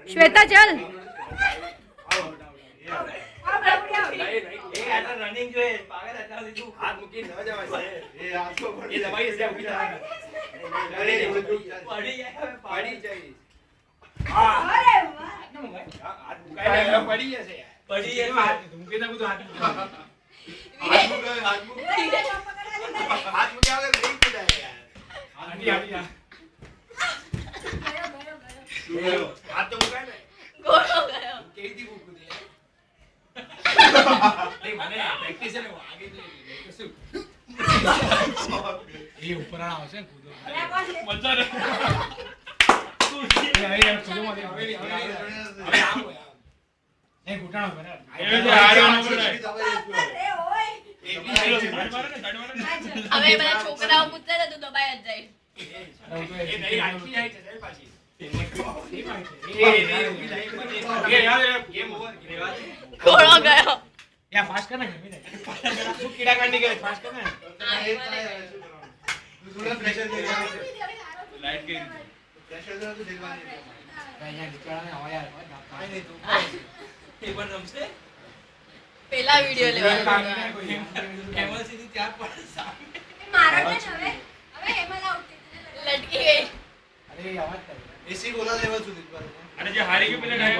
श्वेता चल રનિંગ જોઈએ પાગલ હતા તું હાથ મૂકી ન જવાય એ આસો એ દબાઈ છે ઉભી થા પડી જાય હા અરે વાહ હાથ મુકાય પડી જશે પડી જશે હાથ મૂકી ના બધું હાથ મૂકી આગળ નહીં કુદાય યાર આડી ગયો હાથ તો મુકાય ને ગોળો ગયો કેવી દી કુદી નહીં મને પ્રેક્ટિસ છે ને આગે શું એ ઉપર આવશે ને કૂદો મજા ને યાર કૂદો માં હવે આમ હોય એ ઘૂંટણો બરાબર એ જે હારવાનો પડે હવે બધા છોકરાઓ પૂછતા હતા તું દબાઈ જ જાય એ નહીં આખી જાય છે પાછી એ યાર ગેમ ઓવર ગોળો ગયો યા ફાસ્ટ કર ને શું કીડા કાંડી કરે ફાસ્ટ કર ને થોડા પ્રેશર દે લાઈટ ગઈ પ્રેશર દે તો દેખવાની અહીંયા નીકળાને આવા યાર કાઈ નહીં તું એ પણ રમશે પેલા વિડિયો લેવા એમાં સીધી ત્યાં પર સામે મારો ને હવે એમાં લાવતી લટકી ગઈ અરે અવાજ કર એસી બોલા લેવા સુધી પર અને જે હારી ગયો પેલે ડાય